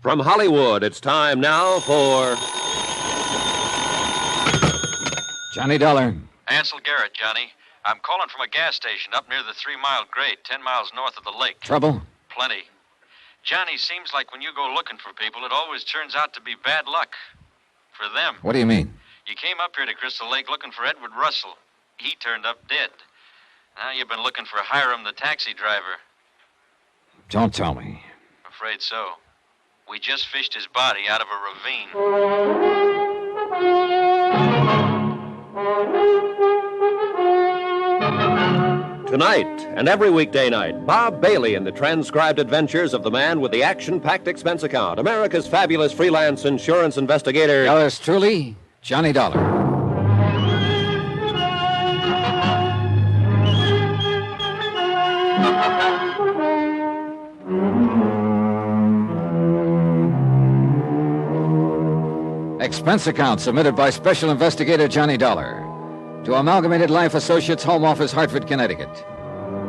From Hollywood, it's time now for... Johnny Dollar. Ansel Garrett, Johnny. I'm calling from a gas station up near the 3-mile grade, 10 miles north of the lake. Trouble? Plenty. Johnny, seems like when you go looking for people, it always turns out to be bad luck. For them. What do you mean? You came up here to Crystal Lake looking for Edward Russell. He turned up dead. Now you've been looking for Hiram, the taxi driver. Don't tell me. Afraid so. We just fished his body out of a ravine. Tonight and every weekday night, Bob Bailey in the transcribed adventures of the man with the action-packed expense account, America's fabulous freelance insurance investigator. Yours truly, Johnny Dollar. Expense account submitted by Special Investigator Johnny Dollar to Amalgamated Life Associates, Home Office, Hartford, Connecticut.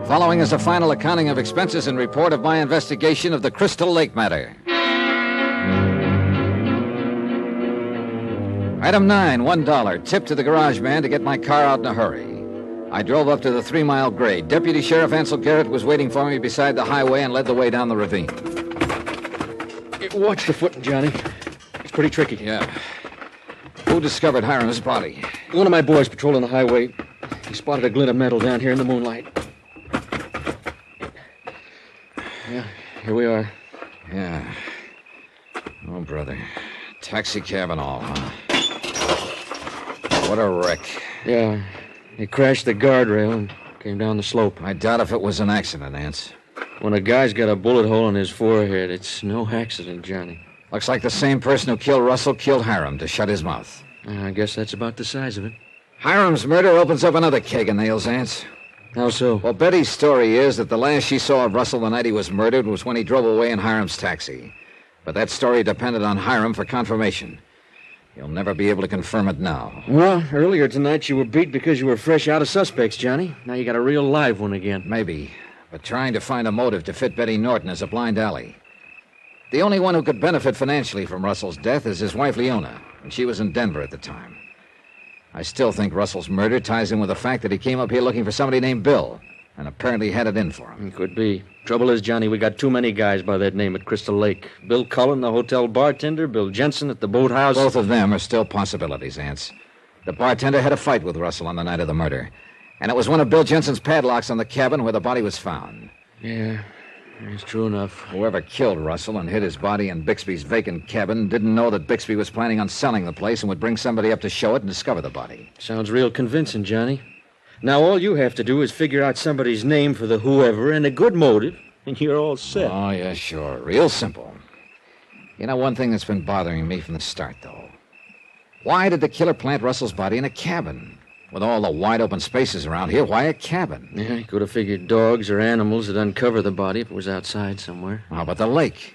Following is a final accounting of expenses and report of my investigation of the Crystal Lake matter. Item 9, $1. Tip to the garage man to get my car out in a hurry. I drove up to the 3-mile grade. Deputy Sheriff Ansel Garrett was waiting for me beside the highway and led the way down the ravine. Watch the footing, Johnny. It's pretty tricky. Yeah. Who discovered Hiram's body? One of my boys patrolling the highway. He spotted a glint of metal down here in the moonlight. Yeah, here we are. Yeah. Oh, brother. Taxi cab and all, huh? What a wreck. Yeah, he crashed the guardrail and came down the slope. I doubt if it was an accident, Ance. When a guy's got a bullet hole in his forehead, it's no accident, Johnny. Looks like the same person who killed Russell killed Hiram to shut his mouth. I guess that's about the size of it. Hiram's murder opens up another keg of nails, Ance. How so? Well, Betty's story is that the last she saw of Russell the night he was murdered was when he drove away in Hiram's taxi. But that story depended on Hiram for confirmation. You'll never be able to confirm it now. Well, earlier tonight you were beat because you were fresh out of suspects, Johnny. Now you got a real live one again. Maybe, but trying to find a motive to fit Betty Norton is a blind alley. The only one who could benefit financially from Russell's death is his wife, Leona, and she was in Denver at the time. I still think Russell's murder ties in with the fact that he came up here looking for somebody named Bill, and apparently had it in for him. Could be. Trouble is, Johnny, we got too many guys by that name at Crystal Lake. Bill Cullen, the hotel bartender, Bill Jensen at the boathouse. Both of them are still possibilities, Ance. The bartender had a fight with Russell on the night of the murder, and it was one of Bill Jensen's padlocks on the cabin where the body was found. Yeah, it's true enough. Whoever killed Russell and hid his body in Bixby's vacant cabin didn't know that Bixby was planning on selling the place and would bring somebody up to show it and discover the body. Sounds real convincing, Johnny. Now all you have to do is figure out somebody's name for the whoever and a good motive, and you're all set. Oh, yeah, sure. Real simple. You know, one thing that's been bothering me from the start, though. Why did the killer plant Russell's body in a cabin? With all the wide open spaces around here, why a cabin? Yeah, he could have figured dogs or animals would uncover the body if it was outside somewhere. How about the lake?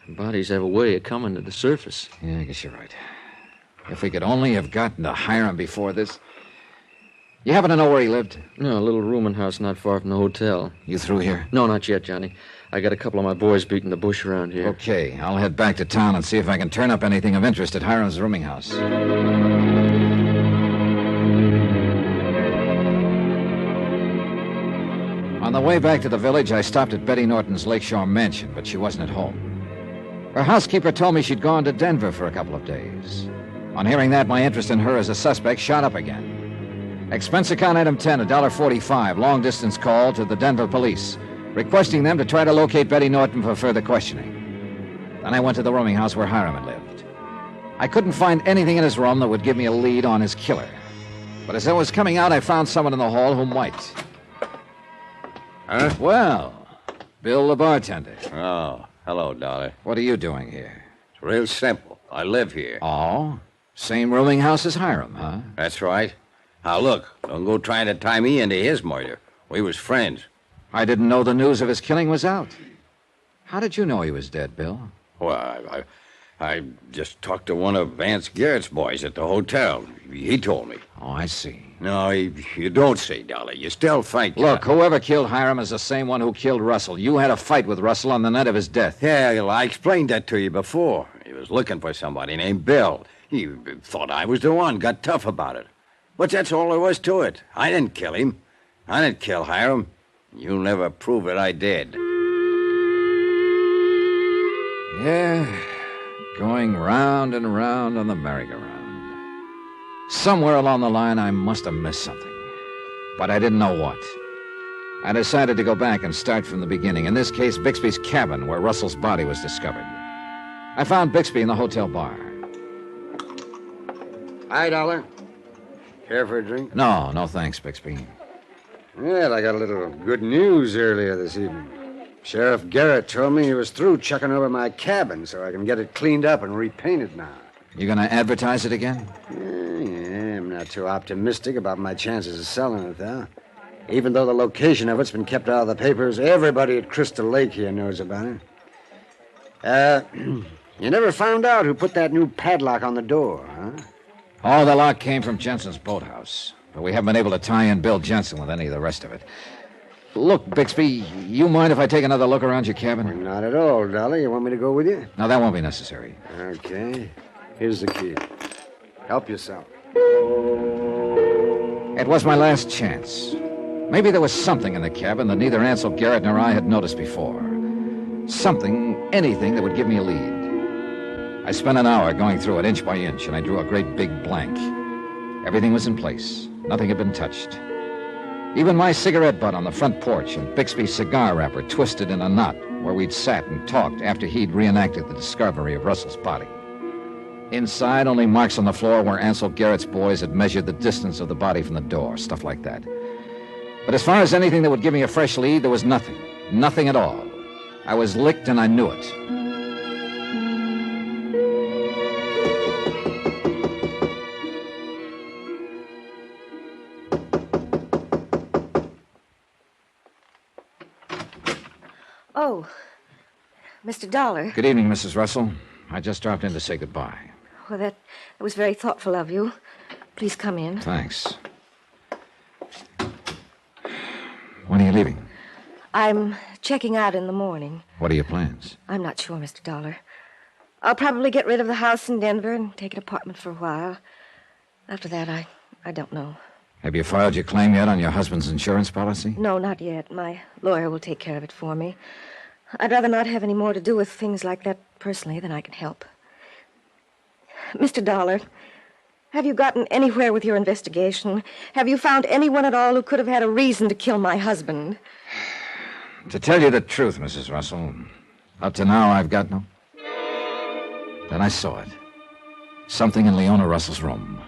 Bodies have a way of coming to the surface. Yeah, I guess you're right. If we could only have gotten to Hiram before this... You happen to know where he lived? No, a little rooming house not far from the hotel. You through here? No, not yet, Johnny. I got a couple of my boys beating the bush around here. Okay, I'll head back to town and see if I can turn up anything of interest at Hiram's rooming house. On the way back to the village, I stopped at Betty Norton's Lakeshore mansion, but she wasn't at home. Her housekeeper told me she'd gone to Denver for a couple of days. On hearing that, my interest in her as a suspect shot up again. Expense account item 10, $1.45, long-distance call to the Denver police, requesting them to try to locate Betty Norton for further questioning. Then I went to the rooming house where Hiram had lived. I couldn't find anything in his room that would give me a lead on his killer. But as I was coming out, I found someone in the hall who might. Huh? Well, Bill the bartender. Oh, hello, Dollar. What are you doing here? It's real simple. I live here. Oh? Same rooming house as Hiram, huh? That's right. Now, look, don't go trying to tie me into his murder. We was friends. I didn't know the news of his killing was out. How did you know he was dead, Bill? Well, I just talked to one of Vance Garrett's boys at the hotel. He told me. Oh, I see. No, you don't say, Dolly. You still think... Look, whoever killed Hiram is the same one who killed Russell. You had a fight with Russell on the night of his death. Yeah, well, I explained that to you before. He was looking for somebody named Bill. He thought I was the one, got tough about it. But that's all there was to it. I didn't kill him. I didn't kill Hiram. You'll never prove it I did. Yeah, going round and round on the merry-go-round. Somewhere along the line, I must have missed something. But I didn't know what. I decided to go back and start from the beginning. In this case, Bixby's cabin, where Russell's body was discovered. I found Bixby in the hotel bar. Hi, Dollar. Care for a drink? No thanks, Bixby. Well, I got a little good news earlier this evening. Sheriff Garrett told me he was through checking over my cabin so I can get it cleaned up and repainted now. You gonna advertise it again? Yeah, I'm not too optimistic about my chances of selling it, though. Even though the location of it's been kept out of the papers, everybody at Crystal Lake here knows about it. You never found out who put that new padlock on the door, huh? Oh, the lock came from Jensen's boathouse. But we haven't been able to tie in Bill Jensen with any of the rest of it. Look, Bixby, you mind if I take another look around your cabin? Not at all, Dolly. You want me to go with you? No, that won't be necessary. Okay. Here's the key. Help yourself. It was my last chance. Maybe there was something in the cabin that neither Ansel Garrett nor I had noticed before. Something, anything that would give me a lead. I spent an hour going through it inch by inch, and I drew a great big blank. Everything was in place. Nothing had been touched. Even my cigarette butt on the front porch and Bixby's cigar wrapper twisted in a knot where we'd sat and talked after he'd reenacted the discovery of Russell's body. Inside, only marks on the floor where Ansel Garrett's boys had measured the distance of the body from the door, stuff like that. But as far as anything that would give me a fresh lead, there was nothing. Nothing at all. I was licked and I knew it. Oh, Mr. Dollar. Good evening, Mrs. Russell. I just dropped in to say goodbye. Well, that was very thoughtful of you. Please come in. Thanks. When are you leaving? I'm checking out in the morning. What are your plans? I'm not sure, Mr. Dollar. I'll probably get rid of the house in Denver and take an apartment for a while. After that, I don't know. Have you filed your claim yet on your husband's insurance policy? No, not yet. My lawyer will take care of it for me. I'd rather not have any more to do with things like that personally than I can help. Mr. Dollar, have you gotten anywhere with your investigation? Have you found anyone at all who could have had a reason to kill my husband? To tell you the truth, Mrs. Russell, up to now I've got no... Then I saw it. Something in Leona Russell's room.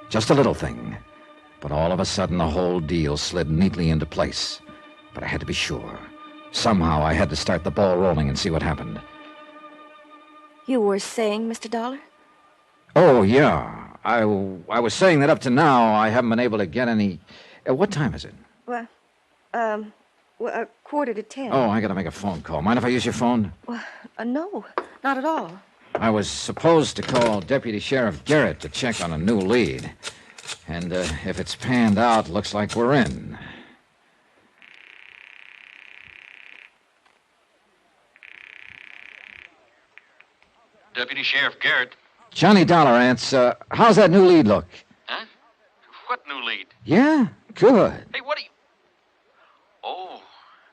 Just a little thing. But all of a sudden the whole deal slid neatly into place. But I had to be sure. Somehow I had to start the ball rolling and see what happened. You were saying, Mr. Dollar? Oh, yeah. I was saying that up to now I haven't been able to get any... what time is it? Well, 9:45. Oh, I gotta make a phone call. Mind if I use your phone? Well, no, not at all. I was supposed to call Deputy Sheriff Garrett to check on a new lead. And if it's panned out, looks like we're in. Deputy Sheriff Garrett. Johnny Dollar, Ants, how's that new lead look? Huh? What new lead? Yeah, good. Hey, what are you... Oh,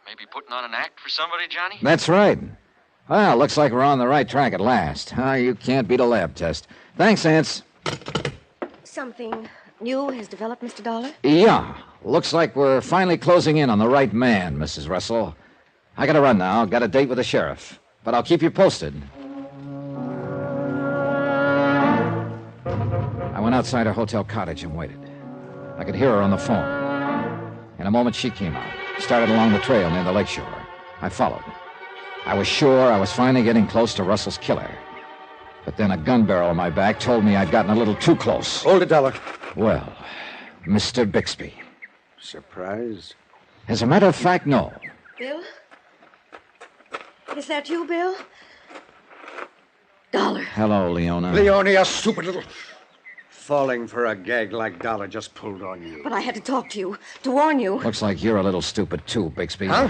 maybe putting on an act for somebody, Johnny? That's right. Well, looks like we're on the right track at last. You can't beat a lab test. Thanks, Ants. Something new has developed, Mr. Dollar? Yeah, looks like we're finally closing in on the right man, Mrs. Russell. I gotta run now. Got a date with the sheriff. But I'll keep you posted. I went outside her hotel cottage and waited. I could hear her on the phone. In a moment, she came out, started along the trail near the lakeshore. I followed. I was sure I was finally getting close to Russell's killer. But then a gun barrel on my back told me I'd gotten a little too close. Hold it, Dollar. Well, Mr. Bixby. Surprised? As a matter of fact, no. Bill? Is that you, Bill? Dollar. Hello, Leona. Leona, you stupid little... Falling for a gag like Dollar just pulled on you. But I had to talk to you, to warn you. Looks like you're a little stupid, too, Bixby. Huh?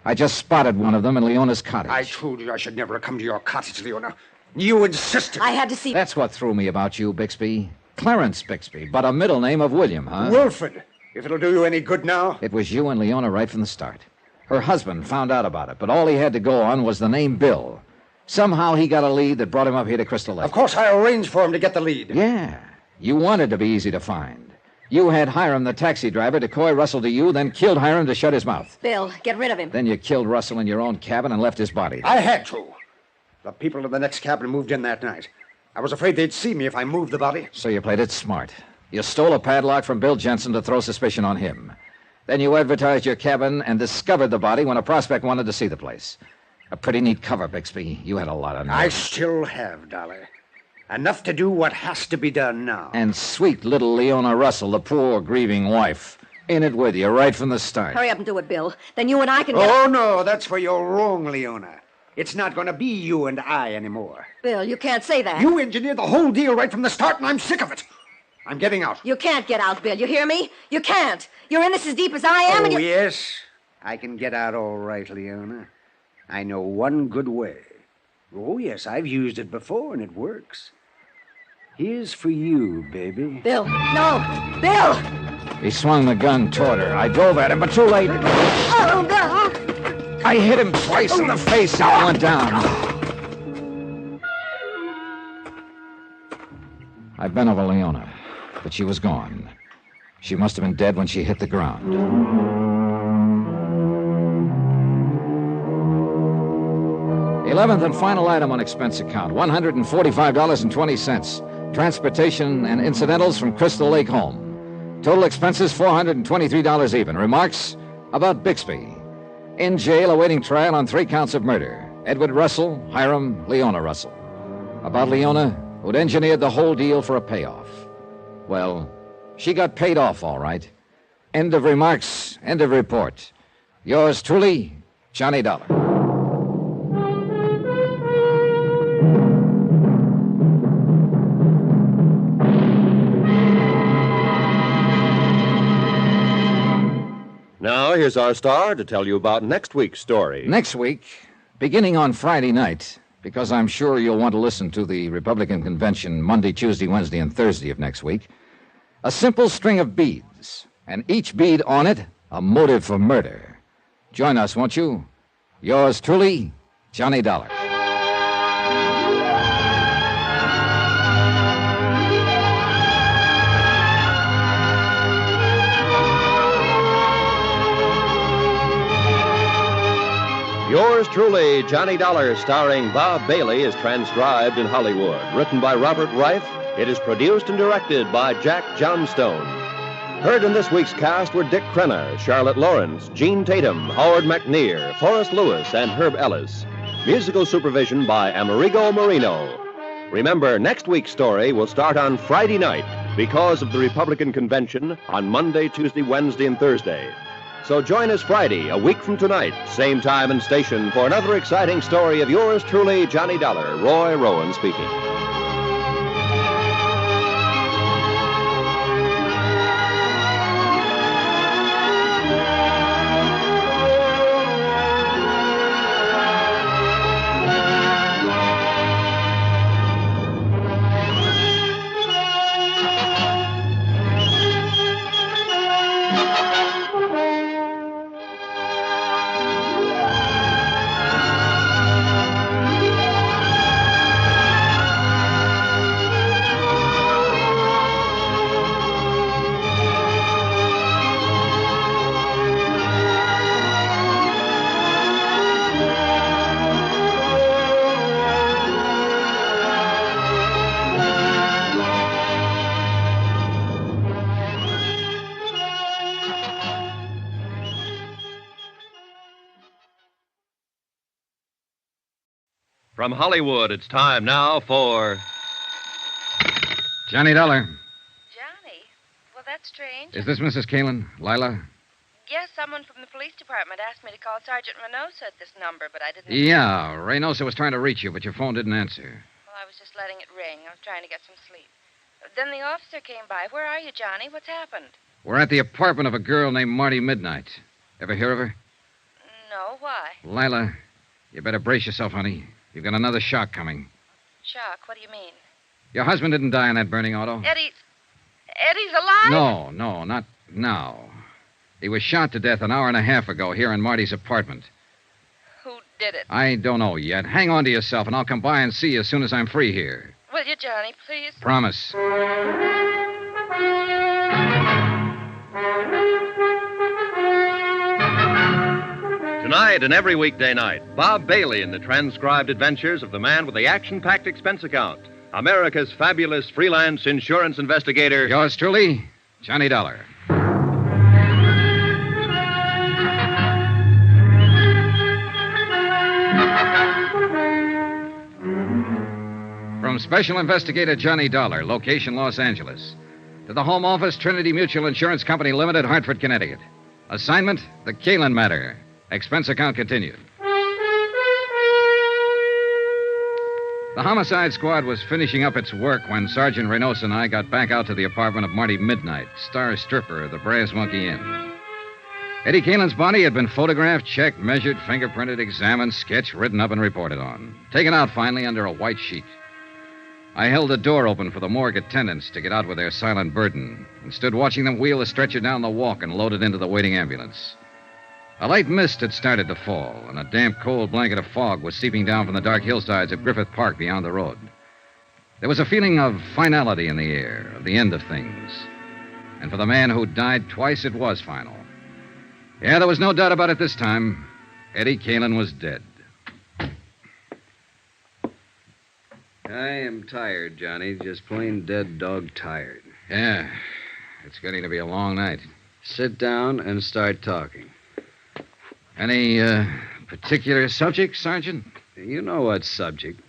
I just spotted one of them in Leona's cottage. I told you I should never have come to your cottage, Leona. You insisted. I had to see... That's what threw me about you, Bixby. Clarence Bixby, but a middle name of William, huh? Wilfred, if it'll do you any good now. It was you and Leona right from the start. Her husband found out about it, but all he had to go on was the name Bill. Somehow he got a lead that brought him up here to Crystal Lake. Of course, I arranged for him to get the lead. Yeah. You wanted to be easy to find. You had Hiram, the taxi driver, decoy Russell to you, then killed Hiram to shut his mouth. Bill, get rid of him. Then you killed Russell in your own cabin and left his body. I had to. The people in the next cabin moved in that night. I was afraid they'd see me if I moved the body. So you played it smart. You stole a padlock from Bill Jensen to throw suspicion on him. Then you advertised your cabin and discovered the body when a prospect wanted to see the place. A pretty neat cover, Bixby. You had a lot of nerve. I still have, Dolly. Enough to do what has to be done now. And sweet little Leona Russell, the poor, grieving wife, in it with you right from the start. Hurry up and do it, Bill. Then you and I can get... Oh, no, that's where you're wrong, Leona. It's not going to be you and I anymore. Bill, you can't say that. You engineered the whole deal right from the start, and I'm sick of it. I'm getting out. You can't get out, Bill. You hear me? You can't. You're in this as deep as I am, and you... Yes, I can get out all right, Leona. I know one good way. Oh, yes, I've used it before, and it works. Here's for you, baby. Bill, no! Bill! He swung the gun toward her. I drove at him, but too late. Oh, Bill! I hit him twice in the face and he went down. I've been over Leona, but she was gone. She must have been dead when she hit the ground. 11th and final item on expense account, $145.20. Transportation and incidentals from Crystal Lake home. Total expenses, $423 even. Remarks about Bixby. In jail awaiting trial on 3 counts of murder. Edward Russell, Hiram, Leona Russell. About Leona, who'd engineered the whole deal for a payoff. Well, she got paid off, all right. End of remarks, end of report. Yours truly, Johnny Dollar. Now, here's our star to tell you about next week's story. Next week, beginning on Friday night, because I'm sure you'll want to listen to the Republican convention Monday, Tuesday, Wednesday, and Thursday of next week, a simple string of beads, and each bead on it, a motive for murder. Join us, won't you? Yours truly, Johnny Dollar. Yours truly, Johnny Dollar, starring Bob Bailey, is transcribed in Hollywood. Written by Robert Reif, it is produced and directed by Jack Johnstone. Heard in this week's cast were Dick Crenna, Charlotte Lawrence, Gene Tatum, Howard McNear, Forrest Lewis, and Herb Ellis. Musical supervision by Amerigo Marino. Remember, next week's story will start on Friday night because of the Republican convention on Monday, Tuesday, Wednesday, and Thursday. So join us Friday, a week from tonight, same time and station, for another exciting story of yours truly, Johnny Dollar. Roy Rowan speaking. From Hollywood, it's time now for... Johnny Dollar. Johnny? Well, that's strange. Is this Mrs. Kalin? Lila? Yes, someone from the police department asked me to call Sergeant Reynosa at this number, but I didn't... Yeah, Reynosa was trying to reach you, but your phone didn't answer. Well, I was just just letting it ring. I was trying to get some sleep. Then the officer came by. Where are you, Johnny? What's happened? We're at the apartment of a girl named Marty Midnight. Ever hear of her? No, why? Lila, you better brace yourself, honey. You've got another shock coming. Shock, what do you mean? Your husband didn't die in that burning auto? Eddie's alive? No, not now. He was shot to death an hour and a half ago here in Marty's apartment. Who did it? I don't know yet. Hang on to yourself, and I'll come by and see you as soon as I'm free here. Will you, Johnny, please? Promise. Tonight and every weekday night, Bob Bailey in the transcribed adventures of the man with the action-packed expense account, America's fabulous freelance insurance investigator. Yours truly, Johnny Dollar. From Special Investigator Johnny Dollar, location Los Angeles, to the Home Office, Trinity Mutual Insurance Company Limited, Hartford, Connecticut. Assignment, the Kalin matter. Expense account continued. The homicide squad was finishing up its work when Sergeant Reynosa and I got back out to the apartment of Marty Midnight, star stripper of the Brass Monkey Inn. Eddie Kalin's body had been photographed, checked, measured, fingerprinted, examined, sketched, written up, and reported on. Taken out finally under a white sheet. I held the door open for the morgue attendants to get out with their silent burden and stood watching them wheel the stretcher down the walk and load it into the waiting ambulance. A light mist had started to fall, and a damp, cold blanket of fog was seeping down from the dark hillsides of Griffith Park beyond the road. There was a feeling of finality in the air, of the end of things. And for the man who died twice, it was final. Yeah, there was no doubt about it this time. Eddie Kalin was dead. I am tired, Johnny. Just plain dead dog tired. Yeah, it's getting to be a long night. Sit down and start talking. Any particular subject, Sergeant? You know what subject.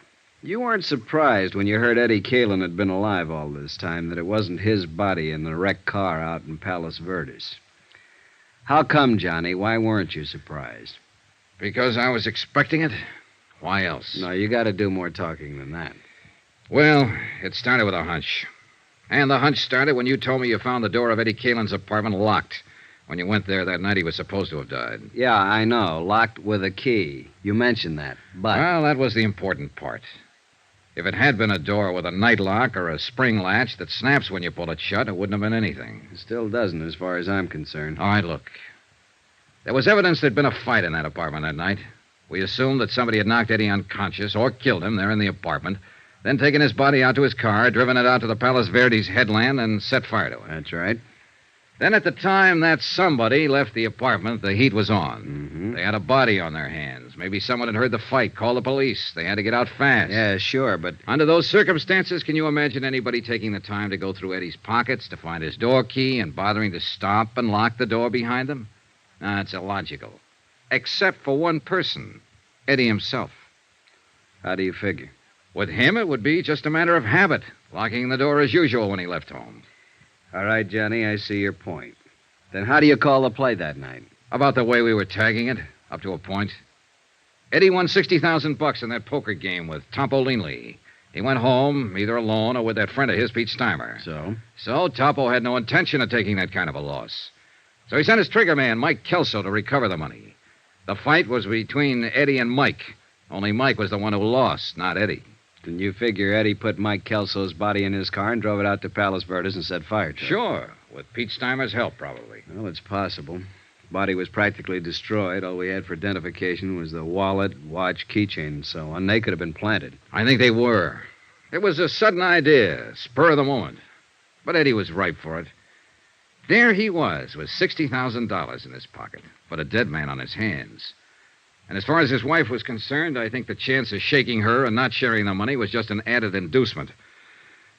You weren't surprised when you heard Eddie Kalin had been alive all this time that it wasn't his body in the wrecked car out in Palos Verdes. How come, Johnny? Why weren't you surprised? Because I was expecting it. Why else? No, you got to do more talking than that. Well, it started with a hunch. And the hunch started when you told me you found the door of Eddie Kalin's apartment locked when you went there that night he was supposed to have died. Yeah, I know. Locked with a key. You mentioned that, but... Well, that was the important part. If it had been a door with a night lock or a spring latch that snaps when you pull it shut, it wouldn't have been anything. It still doesn't, as far as I'm concerned. All right, look. There was evidence there'd been a fight in that apartment that night. We assumed that somebody had knocked Eddie unconscious or killed him there in the apartment, then taken his body out to his car, driven it out to the Palos Verdes headland, and set fire to it. That's right. Then at the time that somebody left the apartment, the heat was on. Mm-hmm. They had a body on their hands. Maybe someone had heard the fight, called the police. They had to get out fast. Yeah, sure, but... Under those circumstances, can you imagine anybody taking the time to go through Eddie's pockets to find his door key and bothering to stop and lock the door behind them? No, it's illogical. Except for one person, Eddie himself. How do you figure? With him, it would be just a matter of habit, locking the door as usual when he left home. All right, Johnny, I see your point. Then how do you call the play that night? About the way we were tagging it, up to a point. Eddie won $60,000 in that poker game with Topo Linley. He went home, either alone or with that friend of his, Pete Steimer. So Topo had no intention of taking that kind of a loss. So he sent his trigger man, Mike Kelso, to recover the money. The fight was between Eddie and Mike. Only Mike was the one who lost, not Eddie. Then you figure Eddie put Mike Kelso's body in his car and drove it out to Palos Verdes and set fire to it? Sure, with Pete Steimer's help, probably. Well, it's possible. Body was practically destroyed. All we had for identification was the wallet, watch, keychain, and so on. They could have been planted. I think they were. It was a sudden idea, spur of the moment. But Eddie was ripe for it. There he was, with $60,000 in his pocket, but a dead man on his hands. And as far as his wife was concerned, I think the chance of shaking her and not sharing the money was just an added inducement.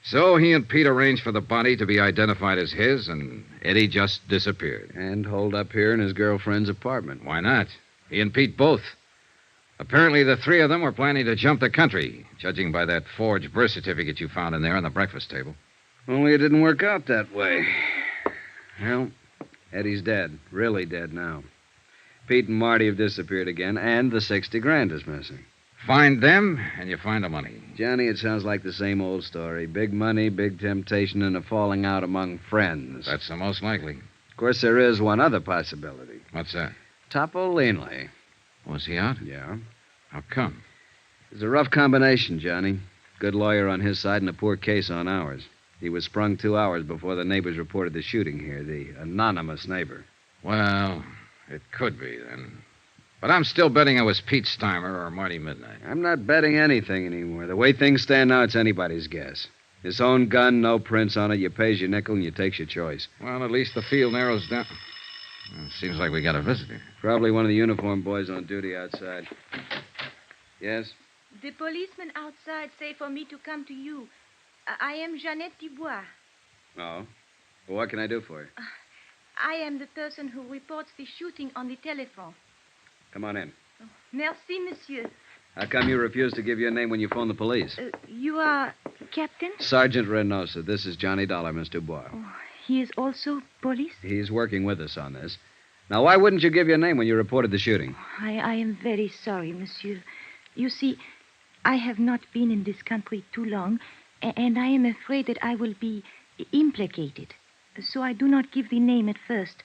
So he and Pete arranged for the body to be identified as his, and Eddie just disappeared. And holed up here in his girlfriend's apartment. Why not? He and Pete both. Apparently, the three of them were planning to jump the country, judging by that forged birth certificate you found in there on the breakfast table. Only it didn't work out that way. Well, Eddie's dead. Really dead now. Pete and Marty have disappeared again, and the $60,000 is missing. Find them, and you find the money. Johnny, it sounds like the same old story. Big money, big temptation, and a falling out among friends. That's the most likely. Of course, there is one other possibility. What's that? Topolino. Was he out? Yeah. How come? It's a rough combination, Johnny. Good lawyer on his side and a poor case on ours. He was sprung 2 hours before the neighbors reported the shooting here, the anonymous neighbor. Well, it could be, then. But I'm still betting it was Pete Steimer or Marty Midnight. I'm not betting anything anymore. The way things stand now, it's anybody's guess. His own gun, no prints on it. You pays your nickel and you takes your choice. Well, at least the field narrows down. Well, seems like we got a visitor. Probably one of the uniformed boys on duty outside. Yes? The policeman outside say for me to come to you. I am Jeannette Dubois. Oh? Well, what can I do for you? I am the person who reports the shooting on the telephone. Come on in. Merci, monsieur. How come you refused to give your name when you phoned the police? You are Captain? Sergeant Reynosa. This is Johnny Dollar, Miss Dubois. Oh, he is also police? He's working with us on this. Now, why wouldn't you give your name when you reported the shooting? I am very sorry, monsieur. You see, I have not been in this country too long, and I am afraid that I will be implicated. So I do not give the name at first.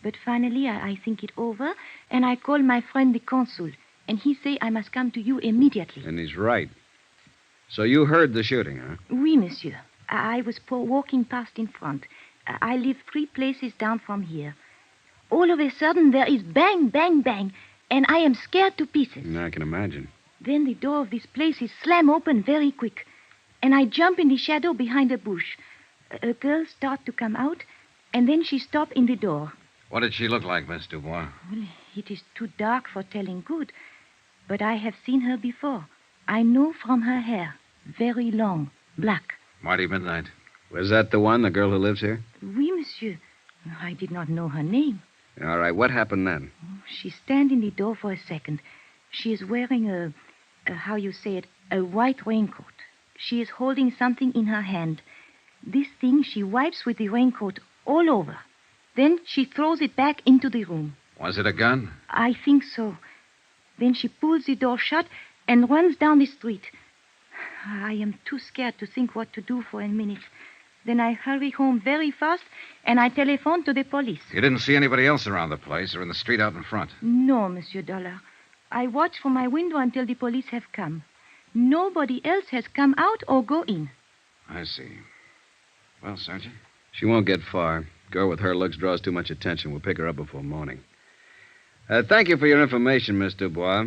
But finally, I think it over, and I call my friend the consul, and he say I must come to you immediately. And he's right. So you heard the shooting, huh? Oui, monsieur. I was walking past in front. I live 3 places down from here. All of a sudden, there is bang, bang, bang, and I am scared to pieces. I can imagine. Then the door of this place is slam open very quick, and I jump in the shadow behind a bush. A girl start to come out, and then she stop in the door. What did she look like, Miss Dubois? Well, it is too dark for telling good, but I have seen her before. I know from her hair. Very long, black. Marty Midnight. Was that the one, the girl who lives here? Oui, monsieur. I did not know her name. All right, what happened then? She stand in the door for a second. She is wearing a how you say it, a white raincoat. She is holding something in her hand. This thing she wipes with the raincoat all over. Then she throws it back into the room. Was it a gun? I think so. Then she pulls the door shut and runs down the street. I am too scared to think what to do for a minute. Then I hurry home very fast, and I telephone to the police. You didn't see anybody else around the place or in the street out in front? No, Monsieur Dollar. I watch from my window until the police have come. Nobody else has come out or go in. I see. Well, Sergeant? She won't get far. Girl with her looks draws too much attention. We'll pick her up before morning. Thank you for your information, Miss Dubois.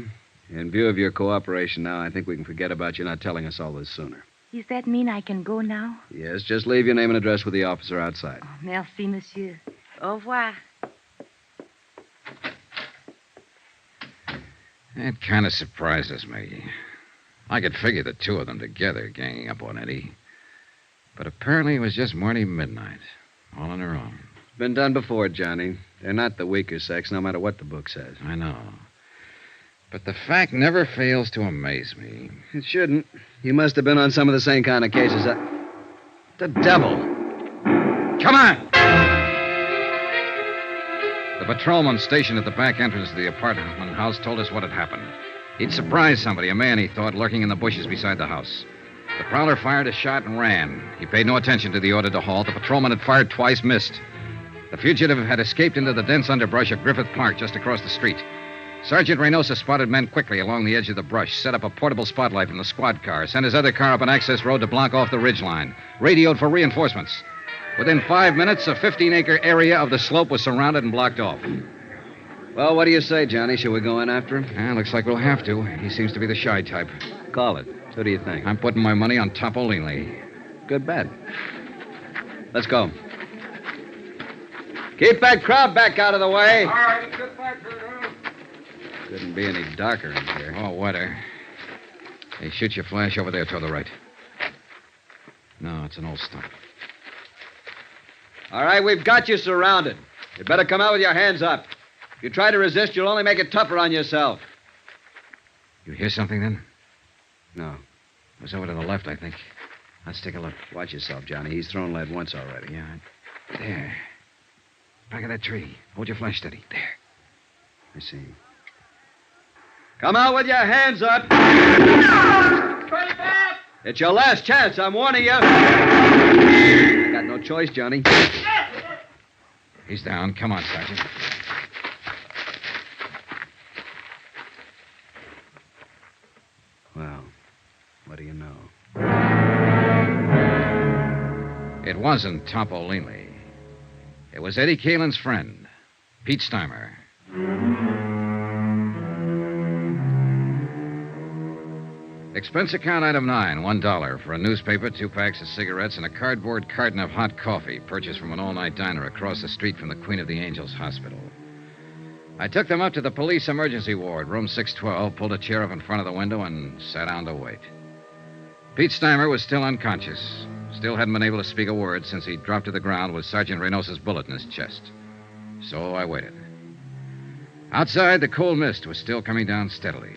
In view of your cooperation now, I think we can forget about you not telling us all this sooner. Does that mean I can go now? Yes, just leave your name and address with the officer outside. Oh, merci, monsieur. Au revoir. It kind of surprises me. I could figure the two of them together ganging up on Eddie. But apparently it was just Marty Midnight, all on her own. It's been done before, Johnny. They're not the weaker sex, no matter what the book says. I know. But the fact never fails to amaze me. It shouldn't. You must have been on some of the same kind of cases. The devil. Come on! The patrolman stationed at the back entrance of the apartment house told us what had happened. He'd surprised somebody, a man, he thought, lurking in the bushes beside the house. The prowler fired a shot and ran. He paid no attention to the order to halt. The patrolman had fired twice, missed. The fugitive had escaped into the dense underbrush of Griffith Park just across the street. Sergeant Reynosa spotted men quickly along the edge of the brush, set up a portable spotlight from the squad car, sent his other car up an access road to block off the ridgeline, radioed for reinforcements. Within 5 minutes, a 15-acre area of the slope was surrounded and blocked off. Well, what do you say, Johnny? Shall we go in after him? Yeah, looks like we'll have to. He seems to be the shy type. Call it. Who do you think? I'm putting my money on Topolino. Good bet. Let's go. Keep that crowd back out of the way. All right, let's get back here. Couldn't be any darker in here. Oh, wetter. Hey, shoot your flash over there toward the right. No, it's an old stump. All right, we've got you surrounded. You better come out with your hands up. If you try to resist, you'll only make it tougher on yourself. You hear something, then? No. It was over to the left, I think. Let's take a look. Watch yourself, Johnny. He's thrown lead once already. Yeah. There. Back of that tree. Hold your flash steady. There. I see. Come out with your hands up. It's your last chance, I'm warning you. You got no choice, Johnny. He's down. Come on, Sergeant. Well, what do you know? It wasn't Topolini. It was Eddie Kalin's friend, Pete Steimer. Expense account item 9, $1 for a newspaper, 2 packs of cigarettes, and a cardboard carton of hot coffee purchased from an all-night diner across the street from the Queen of the Angels Hospital. I took them up to the police emergency ward, room 612, pulled a chair up in front of the window, and sat down to wait. Pete Steimer was still unconscious. Still hadn't been able to speak a word since he dropped to the ground with Sergeant Reynosa's bullet in his chest. So I waited. Outside, the cold mist was still coming down steadily.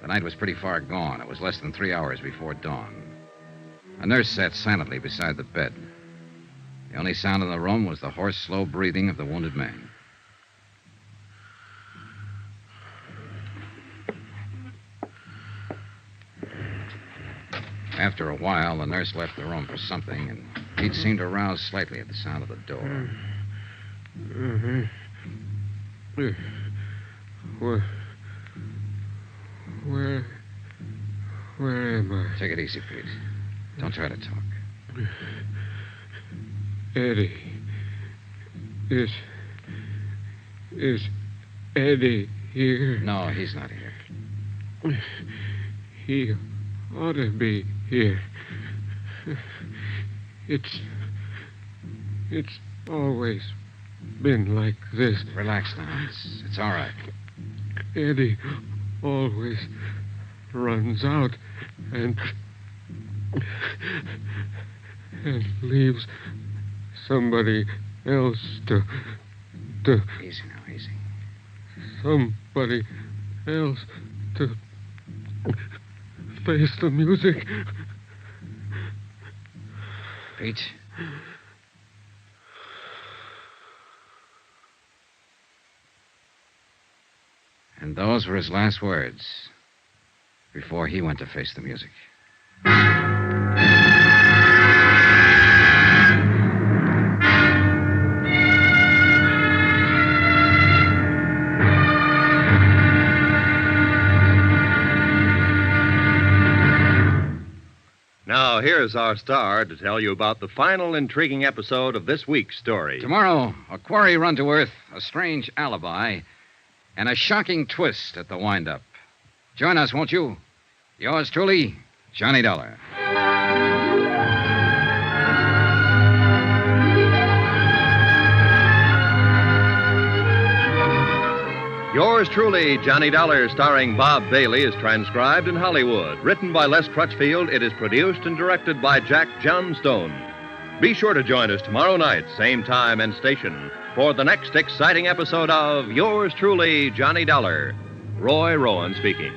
The night was pretty far gone. It was less than 3 hours before dawn. A nurse sat silently beside the bed. The only sound in the room was the hoarse, slow breathing of the wounded man. After a while, the nurse left the room for something, and Pete seemed to rouse slightly at the sound of the door. Where am I? Take it easy, Pete. Don't try to talk. Eddie. Is Eddie here? No, he's not here. He ought to be here. It's always been like this. Relax now. It's all right. Eddie always runs out and leaves somebody else to Easy now, easy. somebody else to face the music. Pete? And those were his last words before he went to face the music. Now, here's our star to tell you about the final intriguing episode of this week's story. Tomorrow, a quarry run to earth, a strange alibi, and a shocking twist at the wind-up. Join us, won't you? Yours truly, Johnny Dollar. Yours truly, Johnny Dollar, starring Bob Bailey, is transcribed in Hollywood. Written by Les Crutchfield, it is produced and directed by Jack Johnstone. Be sure to join us tomorrow night, same time and station, for the next exciting episode of Yours truly, Johnny Dollar. Roy Rowan speaking.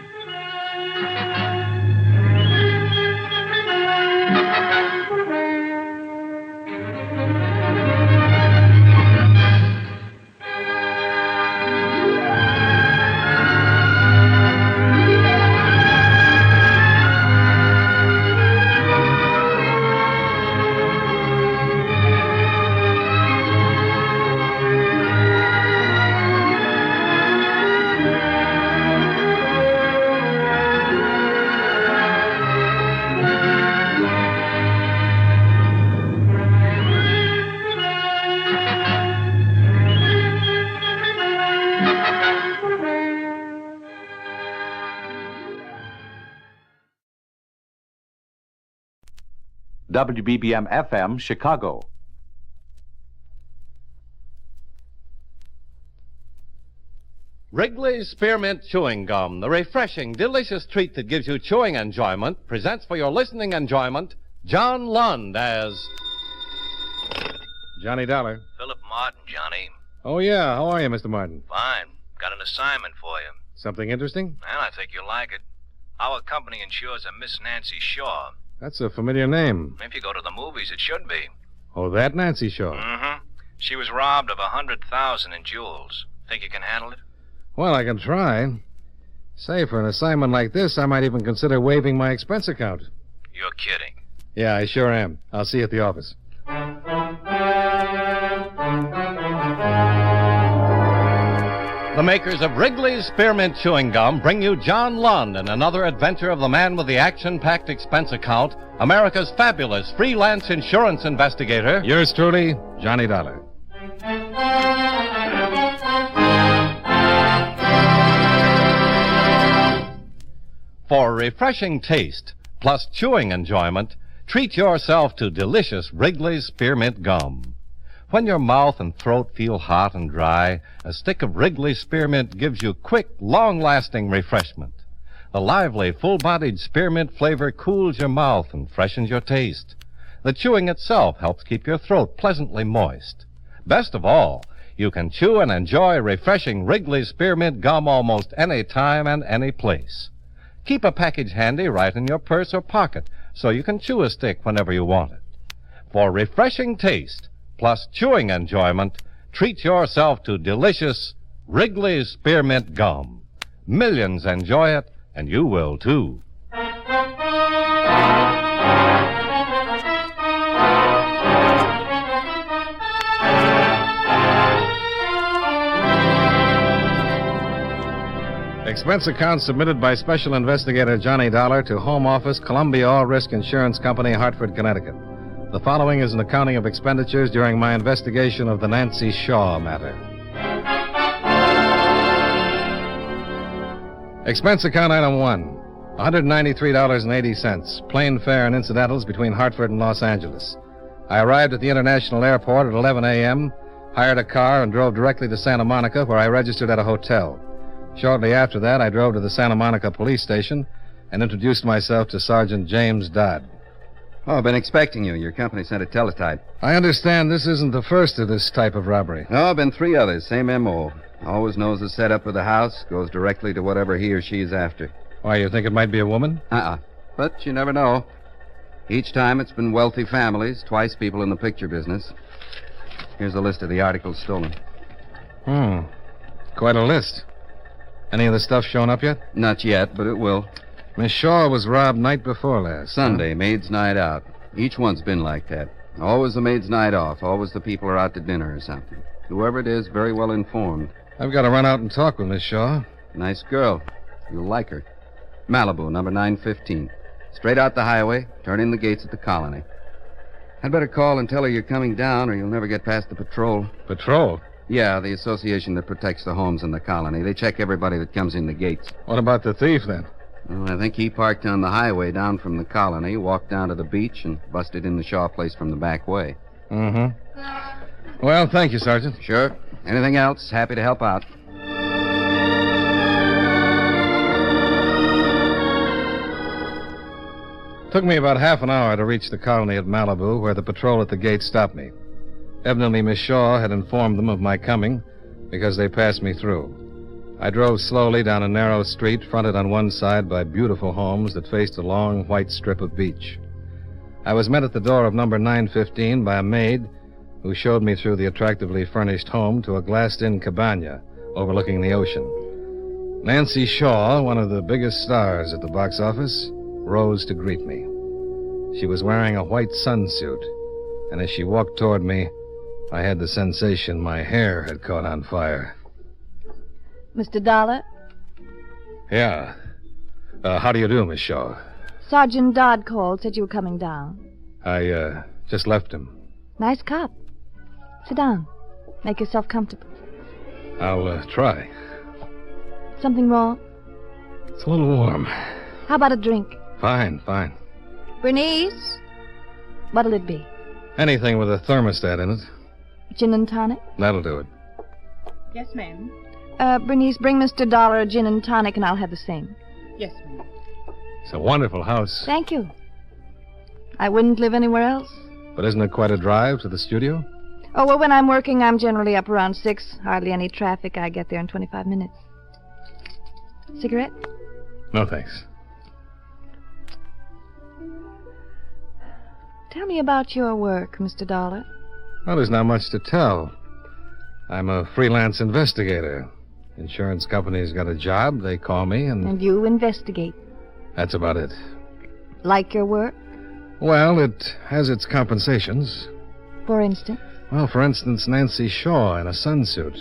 WBBM FM, Chicago. Wrigley's Spearmint Chewing Gum, the refreshing, delicious treat that gives you chewing enjoyment, presents for your listening enjoyment John Lund as Johnny Dollar. Philip Martin, Johnny. Oh, yeah. How are you, Mr. Martin? Fine. Got an assignment for you. Something interesting? Well, I think you'll like it. Our company insures a Miss Nancy Shaw. That's a familiar name. If you go to the movies, it should be. Oh, that Nancy Shaw. Mm-hmm. She was robbed of $100,000 in jewels. Think you can handle it? Well, I can try. Say, for an assignment like this, I might even consider waiving my expense account. You're kidding. Yeah, I sure am. I'll see you at the office. The makers of Wrigley's Spearmint Chewing Gum bring you John Lund and another adventure of the man with the action-packed expense account, America's fabulous freelance insurance investigator. Yours truly, Johnny Dollar. For refreshing taste, plus chewing enjoyment, treat yourself to delicious Wrigley's Spearmint Gum. When your mouth and throat feel hot and dry, a stick of Wrigley's Spearmint gives you quick, long-lasting refreshment. The lively, full-bodied spearmint flavor cools your mouth and freshens your taste. The chewing itself helps keep your throat pleasantly moist. Best of all, you can chew and enjoy refreshing Wrigley's Spearmint Gum almost any time and any place. Keep a package handy right in your purse or pocket so you can chew a stick whenever you want it. For refreshing taste, plus chewing enjoyment, treat yourself to delicious Wrigley's Spearmint Gum. Millions enjoy it, and you will too. Expense account submitted by Special Investigator Johnny Dollar to Home Office, Columbia All Risk Insurance Company, Hartford, Connecticut. The following is an accounting of expenditures during my investigation of the Nancy Shaw matter. Expense account item 1, $193.80, plane fare and incidentals between Hartford and Los Angeles. I arrived at the International Airport at 11 a.m., hired a car, and drove directly to Santa Monica, where I registered at a hotel. Shortly after that, I drove to the Santa Monica police station and introduced myself to Sergeant James Dodd. Oh, I've been expecting you. Your company sent a teletype. I understand this isn't the first of this type of robbery. No, been 3 others. Same M.O. Always knows the setup of the house, goes directly to whatever he or she is after. Why, you think it might be a woman? But you never know. Each time it's been wealthy families, twice people in the picture business. Here's a list of the articles stolen. Quite a list. Any of the stuff shown up yet? Not yet, but it will. Miss Shaw was robbed night before last. Sunday, maid's night out. Each one's been like that. Always the maid's night off. Always the people are out to dinner or something. Whoever it is, very well informed. I've got to run out and talk with Miss Shaw. Nice girl. You'll like her. Malibu, number 915. Straight out the highway, turn in the gates at the colony. I'd better call and tell her you're coming down, or you'll never get past the patrol. Patrol? Yeah, the association that protects the homes in the colony. They check everybody that comes in the gates. What about the thief, then? Well, I think he parked on the highway down from the colony, walked down to the beach, and busted in the Shaw place from the back way. Well, thank you, Sergeant. Sure. Anything else? Happy to help out. Took me about half an hour to reach the colony at Malibu, where the patrol at the gate stopped me. Evidently, Miss Shaw had informed them of my coming because they passed me through. I drove slowly down a narrow street fronted on one side by beautiful homes that faced a long white strip of beach. I was met at the door of number 915 by a maid who showed me through the attractively furnished home to a glassed-in cabana overlooking the ocean. Nancy Shaw, one of the biggest stars at the box office, rose to greet me. She was wearing a white sunsuit, and as she walked toward me, I had the sensation my hair had caught on fire. Mr. Dollar? Yeah. How do you do, Miss Shaw? Sergeant Dodd called, said you were coming down. I, just left him. Nice cop. Sit down. Make yourself comfortable. I'll, try. Something wrong? It's a little warm. How about a drink? Fine. Bernice? What'll it be? Anything with a thermostat in it. Gin and tonic? That'll do it. Yes, ma'am. Bernice, bring Mr. Dollar a gin and tonic, and I'll have the same. Yes, ma'am. It's a wonderful house. Thank you. I wouldn't live anywhere else. But isn't it quite a drive to the studio? Oh, well, when I'm working, I'm generally up around 6. Hardly any traffic. I get there in 25 minutes. Cigarette? No, thanks. Tell me about your work, Mr. Dollar. Well, there's not much to tell. I'm a freelance investigator. Insurance company's got a job, they call me, And you investigate. that's about it. Like your work, Well, it has its compensations. for instance? Well, for instance, Nancy Shaw in a sunsuit.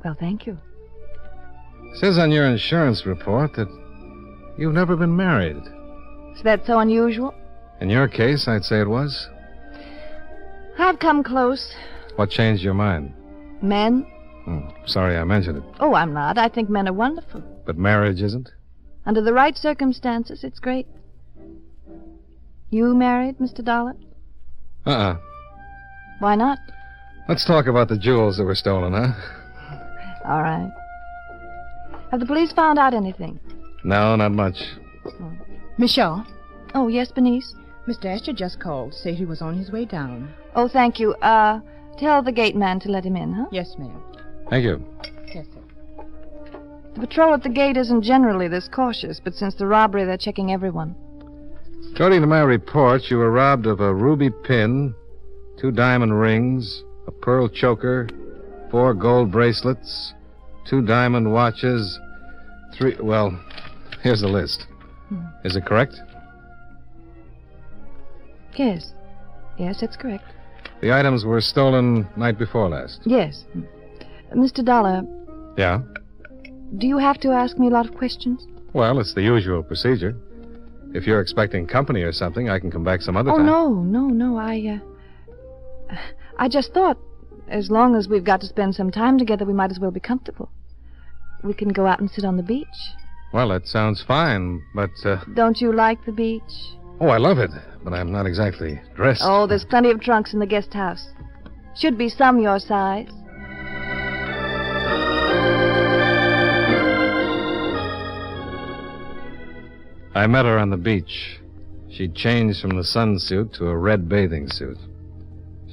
Well, thank you. Says on your insurance report that you've never been married. Is that so unusual? In your case, I'd say it was. I've come close. What changed your mind? Men? Sorry I mentioned it. Oh, I'm not. I think men are wonderful. But marriage isn't? Under the right circumstances, it's great. You married, Mr. Dollar? Uh-uh. Why not? Let's talk about the jewels that were stolen, huh? All right. Have the police found out anything? No, not much. Miss Shaw, Oh, yes, Bernice? Mr. Asher just called. Said he was on his way down. Oh, thank you. Tell the gate man to let him in, huh? Yes, ma'am. Thank you. Yes, sir. The patrol at the gate isn't generally this cautious, but since the robbery, they're checking everyone. According to my report, you were robbed of a ruby pin, 2 diamond rings, a pearl choker, 4 gold bracelets, 2 diamond watches, 3... Well, here's the list. Is it correct? Yes. Yes, that's correct. The items were stolen night before last. Yes. Mr. Dollar, Yeah? do you have to ask me a lot of questions? Well, it's the usual procedure. If you're expecting company or something, I can come back some other Oh, time. no. I just thought, as long as we've got to spend some time together, we might as well be comfortable. We can go out and sit on the beach. Well, that sounds fine, but, Don't you like the beach? Oh, I love it, but I'm not exactly dressed. Oh, there's plenty of trunks in the guest house. Should be some your size. I met her on the beach. She'd changed from the sunsuit to a red bathing suit.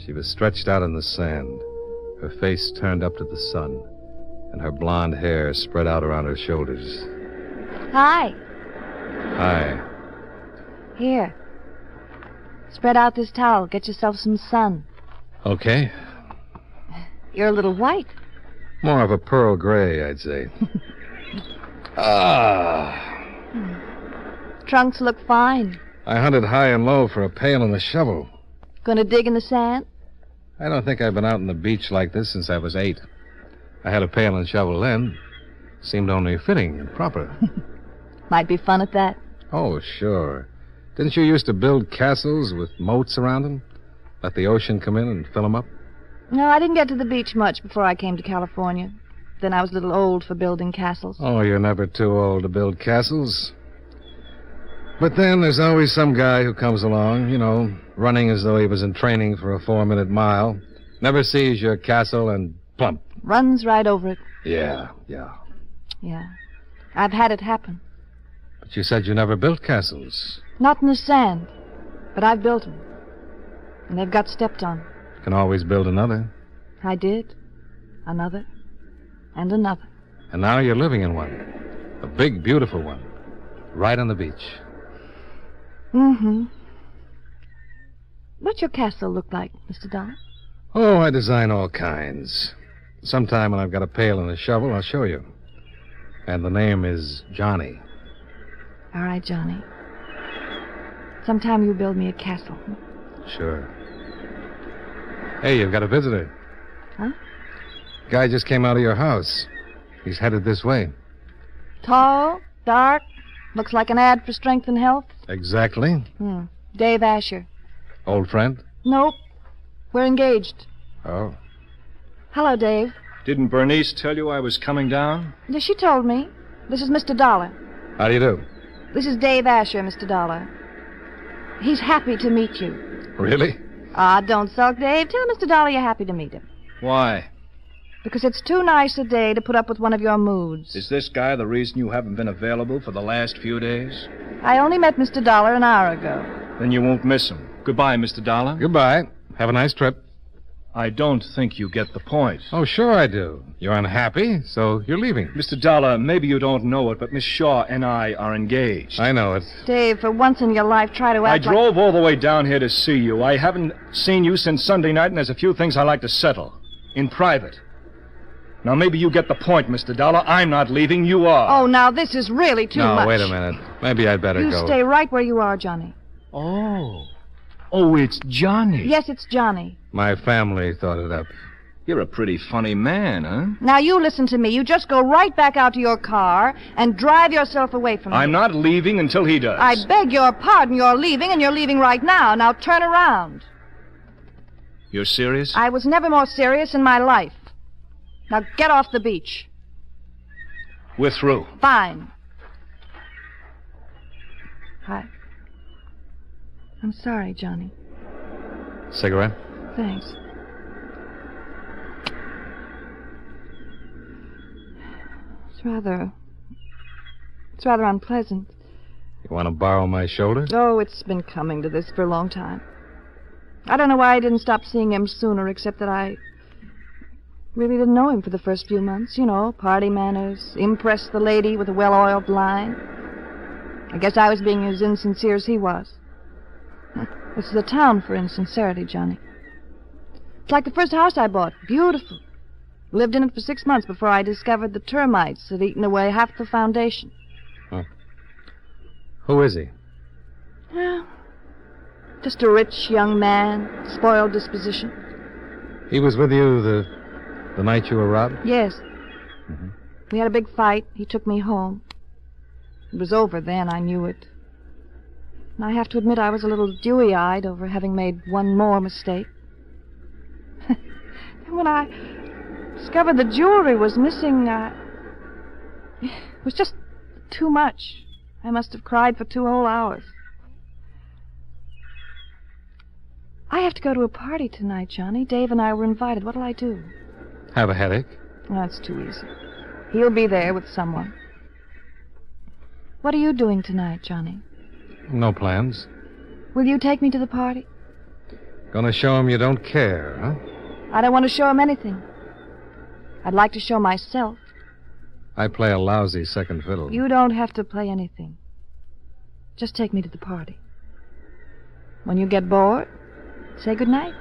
She was stretched out in the sand, her face turned up to the sun, and her blonde hair spread out around her shoulders. Hi. Hi. Here. Spread out this towel. Get yourself some sun. Okay. You're a little white. More of a pearl gray, I'd say. Trunks look fine. I hunted high and low for a pail and a shovel. Gonna dig in the sand? I don't think I've been out on the beach like this since I was 8. I had a pail and shovel then. Seemed only fitting and proper. Might be fun at that. Oh, sure. Didn't you used to build castles with moats around them? Let the ocean come in and fill them up? No, I didn't get to the beach much before I came to California. Then I was a little old for building castles. Oh, you're never too old to build castles. But then there's always some guy who comes along, you know, running as though he was in training for a 4-minute mile. Never sees your castle and plump. Runs right over it. Yeah. Yeah. I've had it happen. But you said you never built castles. Not in the sand. But I've built them. And they've got stepped on. Can always build another. I did. Another. And another. And now you're living in one. A big, beautiful one. Right on the beach. Mm-hmm. What's your castle look like, Mr. Dollar? Oh, I design all kinds. Sometime when I've got a pail and a shovel, I'll show you. And the name is Johnny. All right, Johnny. Sometime you build me a castle. Sure. Hey, you've got a visitor. Huh? Guy just came out of your house. He's headed this way. Tall, dark, looks like an ad for strength and health. Exactly. Dave Asher. Old friend? Nope. We're engaged. Oh. Hello, Dave. Didn't Bernice tell you I was coming down? Yes, she told me. This is Mr. Dollar. How do you do? This is Dave Asher, Mr. Dollar. He's happy to meet you. Really? Don't sulk, Dave. Tell Mr. Dollar you're happy to meet him. Why? Because it's too nice a day to put up with one of your moods. Is this guy the reason you haven't been available for the last few days? I only met Mr. Dollar an hour ago. Then you won't miss him. Goodbye, Mr. Dollar. Goodbye. Have a nice trip. I don't think you get the point. Oh, sure I do. You're unhappy, so you're leaving. Mr. Dollar, maybe you don't know it, but Miss Shaw and I are engaged. I know it. Dave, for once in your life, try to act I drove all the way down here to see you. I haven't seen you since Sunday night, and there's a few things I like to settle. In private. Now, maybe you get the point, Mr. Dollar. I'm not leaving. You are. Oh, now this is really too much. No, wait a minute. Maybe I'd better You go. stay right where you are, Johnny. Oh, it's Johnny. Yes, it's Johnny. My family thought it up. You're a pretty funny man, huh? Now, you listen to me. You just go right back out to your car and drive yourself away from me. I'm not leaving until he does. I beg your pardon. You're leaving, and you're leaving right now. Now, turn around. You're serious? I was never more serious in my life. Now, get off the beach. We're through. Fine. I'm sorry, Johnny. Cigarette? Thanks. It's rather unpleasant. You want to borrow my shoulder? Oh, it's been coming to this for a long time. I don't know why I didn't stop seeing him sooner, except that I really didn't know him for the first few months. You know, party manners, impress the lady with a well-oiled line. I guess I was being as insincere as he was. This is a town for insincerity, Johnny. It's like the first house I bought. Beautiful. Lived in it for 6 months before I discovered the termites had eaten away half the foundation. Huh. Who is he? Well, just a rich young man, spoiled disposition. He was with you the night you were robbed? Yes. Mm-hmm. We had a big fight. He took me home. It was over then. I knew it. And I have to admit I was a little dewy-eyed over having made one more mistake. And when I discovered the jewelry was missing, it was just too much. I must have cried for 2 whole hours. I have to go to a party tonight, Johnny. Dave and I were invited. What'll I do? Have a headache? Oh, that's too easy. He'll be there with someone. What are you doing tonight, Johnny? No plans. Will you take me to the party? Gonna show him you don't care, huh? I don't want to show him anything. I'd like to show myself. I play a lousy second fiddle. You don't have to play anything. Just take me to the party. When you get bored, say goodnight.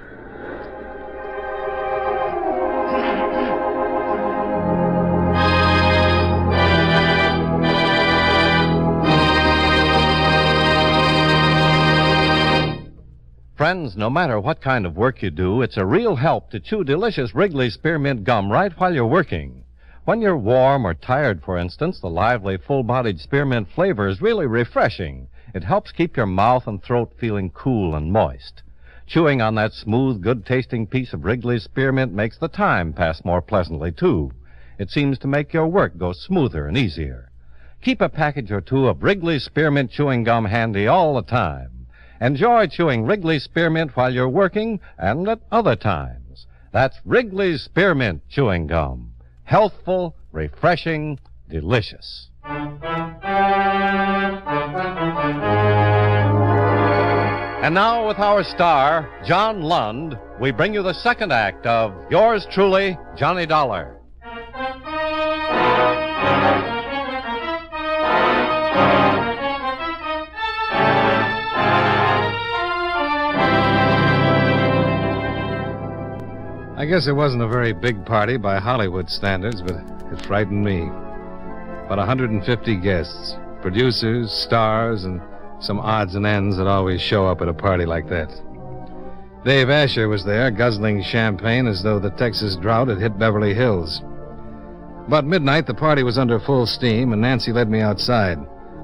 Friends, no matter what kind of work you do, it's a real help to chew delicious Wrigley Spearmint Gum right while you're working. When you're warm or tired, for instance, the lively, full-bodied spearmint flavor is really refreshing. It helps keep your mouth and throat feeling cool and moist. Chewing on that smooth, good-tasting piece of Wrigley Spearmint makes the time pass more pleasantly, too. It seems to make your work go smoother and easier. Keep a package or two of Wrigley Spearmint Chewing Gum handy all the time. Enjoy chewing Wrigley Spearmint while you're working and at other times. That's Wrigley Spearmint Chewing Gum. Healthful, refreshing, delicious. And now, with our star, John Lund, we bring you the second act of Yours Truly, Johnny Dollar. I guess it wasn't a very big party by Hollywood standards, but it frightened me. About 150 guests, producers, stars, and some odds and ends that always show up at a party like that. Dave Asher was there, guzzling champagne as though the Texas drought had hit Beverly Hills. About midnight, the party was under full steam, and Nancy led me outside,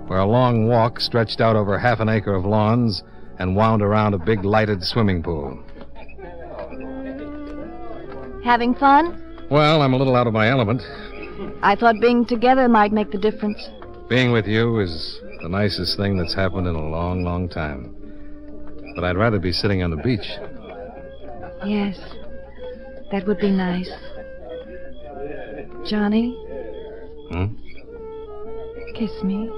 where a long walk stretched out over half an acre of lawns and wound around a big lighted swimming pool. Having fun? Well, I'm a little out of my element. I thought being together might make the difference. Being with you is the nicest thing that's happened in a long, long time. But I'd rather be sitting on the beach. Yes, that would be nice. Johnny? Kiss me.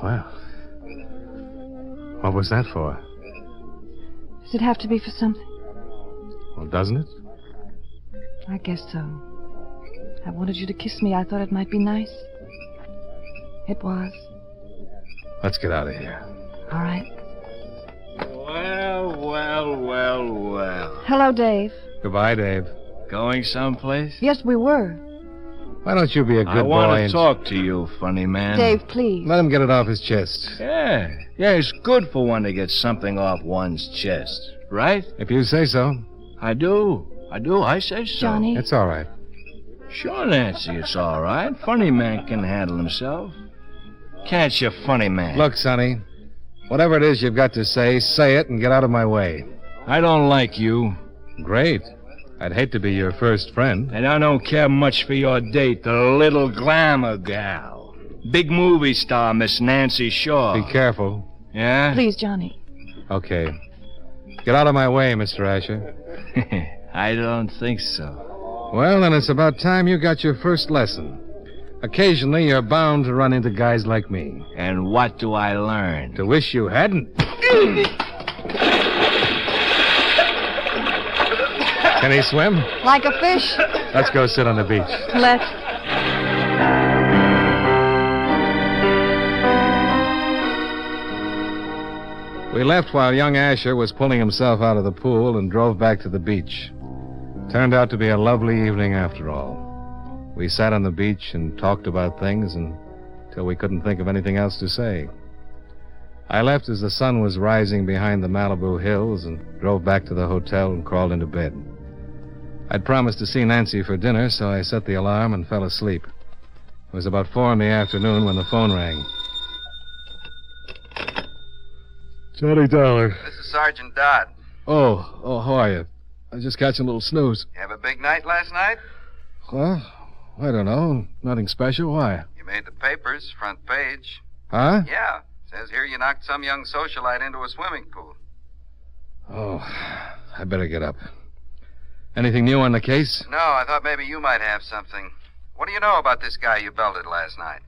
Well, what was that for? Does it have to be for something? Well, doesn't it? I guess so. I wanted you to kiss me. I thought it might be nice. It was. Let's get out of here. All right. Well, well. Hello, Dave. Goodbye, Dave. Going someplace? Yes, we were. Why don't you be a good I boy want to and talk to you, funny man. Dave, please. let him get it off his chest? Yeah, it's good for one to get something off one's chest, right? If you say so. I do. I say so. Johnny. It's all right. Sure, Nancy, it's all right. Funny man can handle himself. Can't you, funny man? Look, Sonny, whatever it is you've got to say it and get out of my way. I don't like you. Great. I'd hate to be your first friend. And I don't care much for your date, the little glamour gal. Big movie star, Miss Nancy Shaw. Be careful. Yeah? Please, Johnny. Okay. Get out of my way, Mr. Asher. I don't think so. Well, then it's about time you got your first lesson. Occasionally, you're bound to run into guys like me. And what do I learn? To wish you hadn't. Can he swim? Like a fish? Let's go sit on the beach. Let's. We left while young Asher was pulling himself out of the pool and drove back to the beach. Turned out to be a lovely evening after all. We sat on the beach and talked about things until we couldn't think of anything else to say. I left as the sun was rising behind the Malibu hills and drove back to the hotel and crawled into bed. I'd promised to see Nancy for dinner, so I set the alarm and fell asleep. It was about 4 p.m. when the phone rang. Johnny Dollar. This is Sergeant Dodd. Oh, how are you? I was just catching a little snooze. You have a big night last night? Well, I don't know. Nothing special. Why? You made the papers, front page. Huh? Yeah. Says here you knocked some young socialite into a swimming pool. Oh, I better get up. Anything new on the case? No, I thought maybe you might have something. What do you know about this guy you belted last night?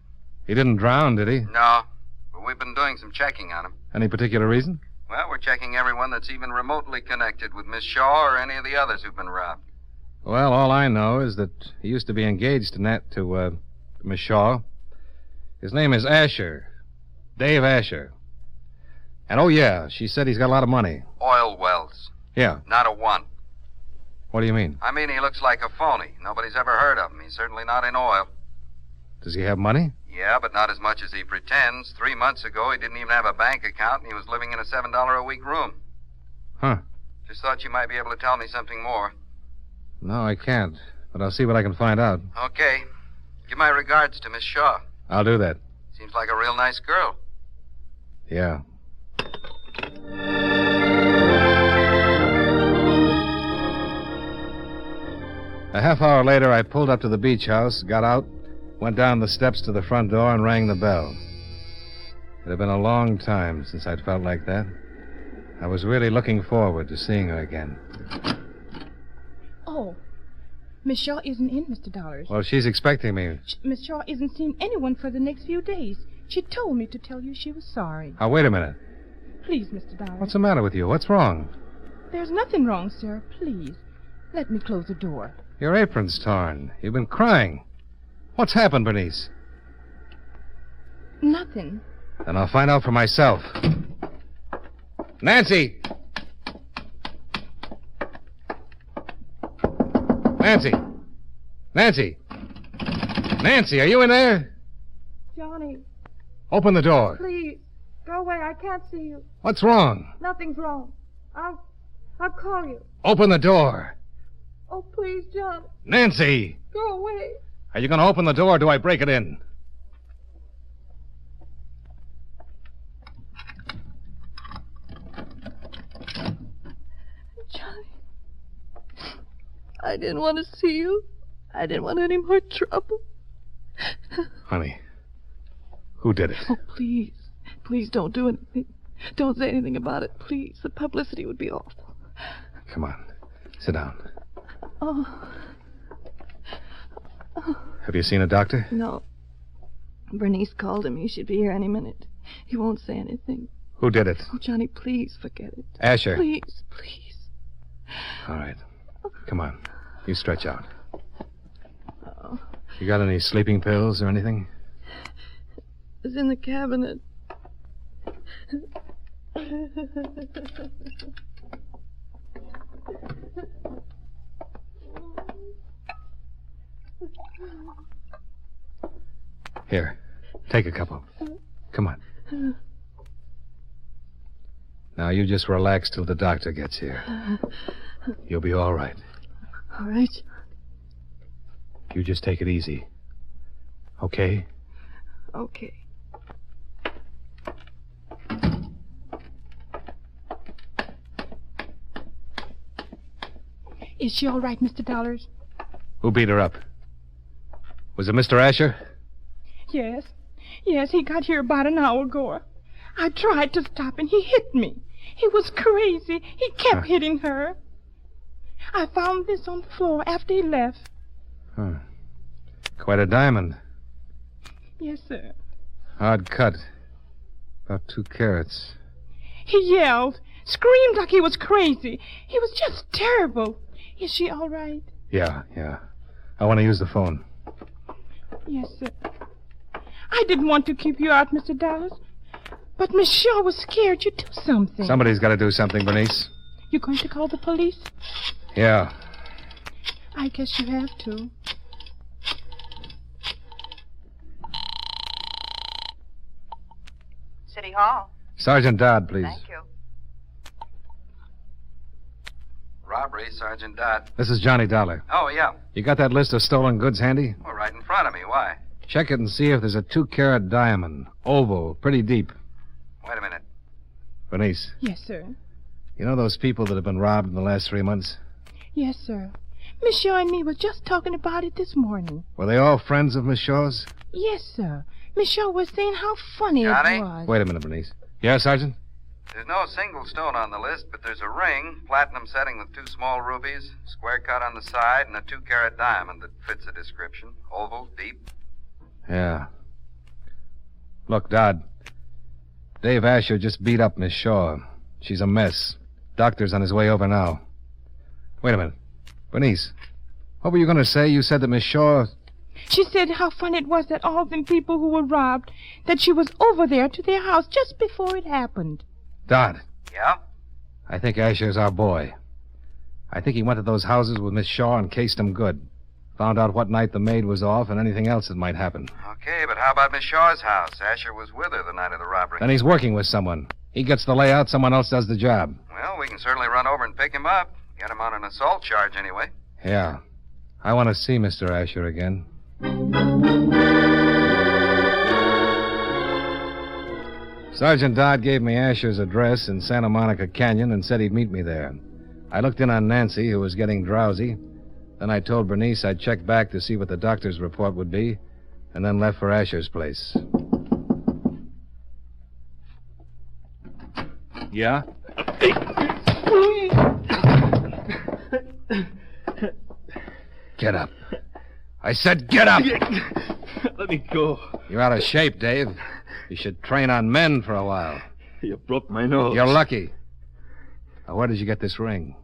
He didn't drown, did he? No, but we've been doing some checking on him. Any particular reason? Well, we're checking everyone that's even remotely connected with Miss Shaw or any of the others who've been robbed. Well, all I know is that he used to be engaged to Miss Shaw. His name is Asher. Dave Asher. And oh, yeah, she said he's got a lot of money. Oil wells. Yeah. Not a one. What do you mean? I mean, he looks like a phony. Nobody's ever heard of him. He's certainly not in oil. Does he have money? Yeah, but not as much as he pretends. 3 months ago, he didn't even have a bank account, and he was living in a $7 a week room. Huh. Just thought you might be able to tell me something more. No, I can't. But I'll see what I can find out. Okay. Give my regards to Miss Shaw. I'll do that. Seems like a real nice girl. Yeah. A half hour later, I pulled up to the beach house, got out, went down the steps to the front door, and rang the bell. It had been a long time since I'd felt like that. I was really looking forward to seeing her again. Oh, Miss Shaw isn't in, Mr. Dollars. Well, she's expecting me. Miss Shaw isn't seeing anyone for the next few days. She told me to tell you she was sorry. Now, wait a minute. Please, Mr. Dollars. What's the matter with you? What's wrong? There's nothing wrong, sir. Please, let me close the door. Your apron's torn. You've been crying. What's happened, Bernice? Nothing. Then I'll find out for myself. Nancy! Nancy! Nancy! Nancy, are you in there? Johnny, Open the door. please, go away. I can't see you. What's wrong? Nothing's wrong. I'll call you. Open the door. Oh, please, John, Nancy! go away. Are you going to open the door or do I break it in? Johnny, I didn't want to see you. I didn't want any more trouble. Honey, who did it? Oh, please. Please don't do anything. Don't say anything about it, please. The publicity would be awful. Come on. Sit down. Oh. Have you seen a doctor? No. Bernice called him. He should be here any minute. He won't say anything. Who did it? Oh, Johnny, please forget it. Asher. Please, please. All right. Come on. You stretch out. Oh. You got any sleeping pills or anything? It's in the cabinet. Here, take a couple. Come on. Now, you just relax till the doctor gets here. You'll be all right. All right. You just take it easy. Okay? Okay. Is she all right, Mr. Dollars? Who beat her up? Was it Mr. Asher? Yes. Yes, he got here about an hour ago. I tried to stop and he hit me. He was crazy. He kept hitting her. I found this on the floor after he left. Huh. Quite a diamond. Yes, sir. Hard cut. About 2 carats. He yelled, screamed like he was crazy. He was just terrible. Is she all right? Yeah. I want to use the phone. Yes, sir. I didn't want to keep you out, Mr. Dallas. But Miss Shaw was scared you'd do something. Somebody's got to do something, Bernice. You going to call the police? Yeah. I guess you have to. City Hall. Sergeant Dodd, please. Thank you. Robbery, Sergeant Dodd. This is Johnny Dollar. Oh, yeah. You got that list of stolen goods handy? Well, right in front of me. Why? Check it and see if there's a 2-carat diamond. Oval, pretty deep. Wait a minute. Bernice, Yes, sir. you know those people that have been robbed in the last 3 months? Yes, sir. Miss Shaw and me was just talking about it this morning. Were they all friends of Miss Shaw's? Yes, sir. Miss Shaw was saying how funny Johnny? it was. Wait a minute, Bernice. Yeah, Sergeant? There's no single stone on the list, but there's a ring, platinum setting with 2 small rubies, square cut on the side, and a 2-carat diamond that fits the description. Oval, deep. Yeah. Look, Dodd. Dave Asher just beat up Miss Shaw. She's a mess. Doctor's on his way over now. Wait a minute. Bernice, what were you going to say? You said that Miss Shaw... She said how funny it was that all them people who were robbed, that she was over there to their house just before it happened. Dodd. Yeah? I think Asher's our boy. I think he went to those houses with Miss Shaw and cased them good. Found out what night the maid was off and anything else that might happen. Okay, but how about Miss Shaw's house? Asher was with her the night of the robbery. Then he's working with someone. He gets the layout, someone else does the job. Well, we can certainly run over and pick him up. Get him on an assault charge anyway. Yeah. I want to see Mr. Asher again. Sergeant Dodd gave me Asher's address in Santa Monica Canyon and said he'd meet me there. I looked in on Nancy, who was getting drowsy. Then I told Bernice I'd check back to see what the doctor's report would be, and then left for Asher's place. Yeah? Get up. I said get up! Let me go. You're out of shape, Dave. You should train on men for a while. You broke my nose. You're lucky. Now, where did you get this ring?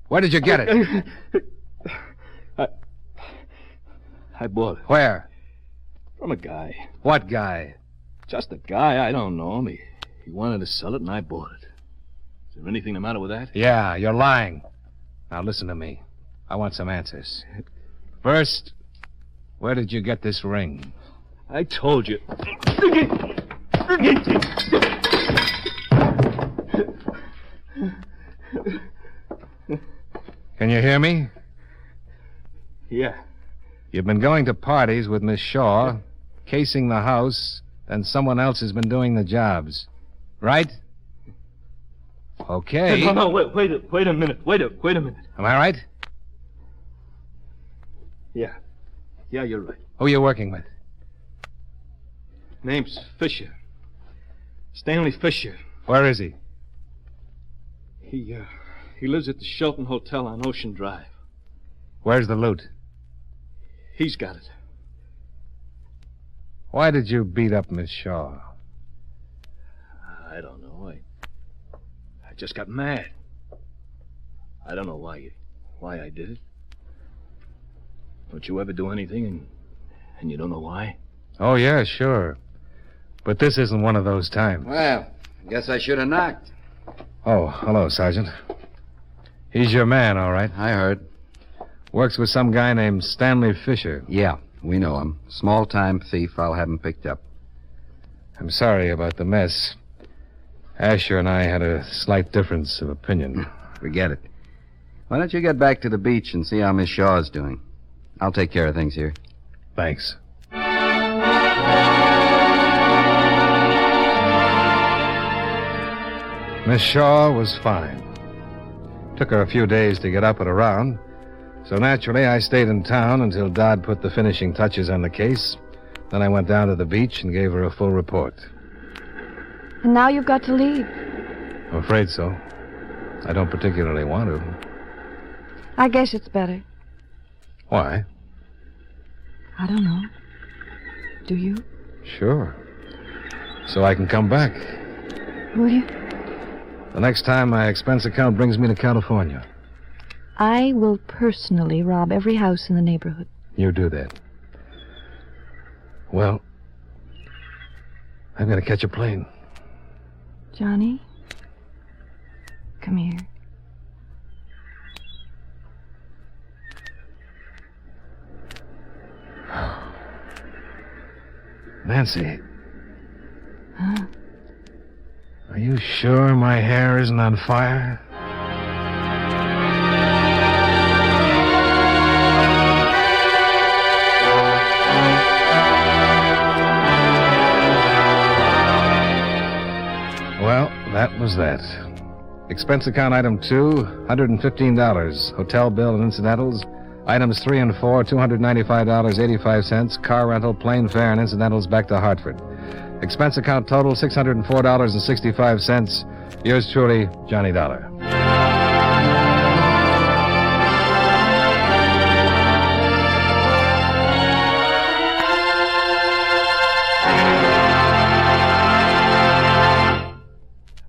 Where did you get it? I bought it. Where? From a guy. What guy? Just a guy. I don't know him. He wanted to sell it, and I bought it. Is there anything the matter with that? Yeah, you're lying. Now, listen to me. I want some answers. First, where did you get this ring? I told you. Can you hear me? Yeah. You've been going to parties with Miss Shaw, casing the house, and someone else has been doing the jobs. Right? Okay. No, wait a minute. Wait a minute. Am I right? Yeah. Yeah, you're right. Who are you working with? Name's Fisher. Stanley Fisher. Where is he? He lives at the Shelton Hotel on Ocean Drive. Where's the loot? He's got it. Why did you beat up Miss Shaw? I don't know. I just got mad. I don't know why I did it. Don't you ever do anything and you don't know why? Oh, yeah, sure. But this isn't one of those times. Well, guess I should have knocked. Oh, hello, Sergeant. He's your man, all right. I heard. Works with some guy named Stanley Fisher. Yeah, we know him. Small-time thief. I'll have him picked up. I'm sorry about the mess. Asher and I had a slight difference of opinion. Forget it. Why don't you get back to the beach and see how Miss Shaw's doing? I'll take care of things here. Thanks. Miss Shaw was fine. Took her a few days to get up and around, so naturally I stayed in town until Dodd put the finishing touches on the case. Then I went down to the beach and gave her a full report. And now you've got to leave. I'm afraid so. I don't particularly want to. I guess it's better. Why? I don't know. Do you? Sure. So I can come back. Will you? The next time my expense account brings me to California. I will personally rob every house in the neighborhood. You do that. Well, I've got to catch a plane. Johnny, come here. Nancy. Huh? Are you sure my hair isn't on fire? Well, that was that. Expense account item 2, $115. Hotel bill and incidentals. Items 3 and 4, $295.85. Car rental, plane fare, and incidentals back to Hartford. Expense account total, $604.65. Yours truly, Johnny Dollar.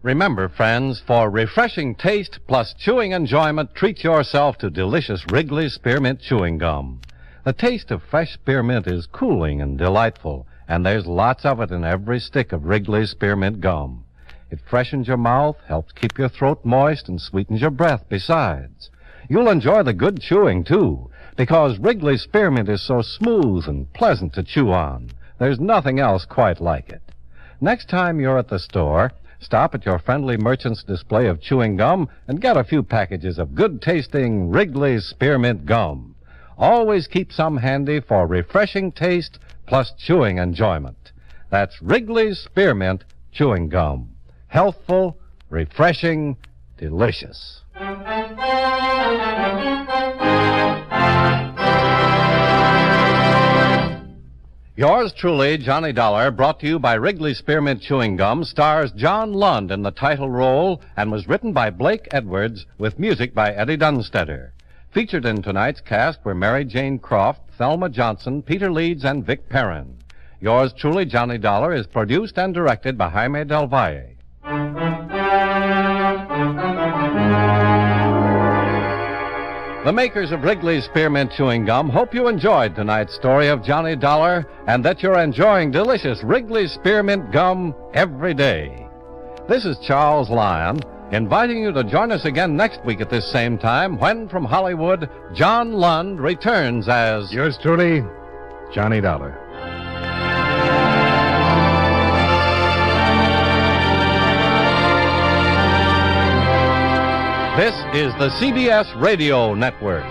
Remember, friends, for refreshing taste plus chewing enjoyment, treat yourself to delicious Wrigley's Spearmint Chewing Gum. The taste of fresh spearmint is cooling and delightful, and there's lots of it in every stick of Wrigley's Spearmint Gum. It freshens your mouth, helps keep your throat moist, and sweetens your breath besides. You'll enjoy the good chewing, too, because Wrigley's Spearmint is so smooth and pleasant to chew on. There's nothing else quite like it. Next time you're at the store, stop at your friendly merchant's display of chewing gum and get a few packages of good-tasting Wrigley's Spearmint Gum. Always keep some handy for refreshing taste plus chewing enjoyment. That's Wrigley's Spearmint Chewing Gum. Healthful, refreshing, delicious. Yours truly, Johnny Dollar, brought to you by Wrigley's Spearmint Chewing Gum, stars John Lund in the title role and was written by Blake Edwards with music by Eddie Dunstetter. Featured in tonight's cast were Mary Jane Croft, Thelma Johnson, Peter Leeds, and Vic Perrin. Yours truly, Johnny Dollar, is produced and directed by Jaime Del Valle. The makers of Wrigley's Spearmint Chewing Gum hope you enjoyed tonight's story of Johnny Dollar and that you're enjoying delicious Wrigley's Spearmint Gum every day. This is Charles Lyon, inviting you to join us again next week at this same time when, from Hollywood, John Lund returns as... Yours truly, Johnny Dollar. This is the CBS Radio Network.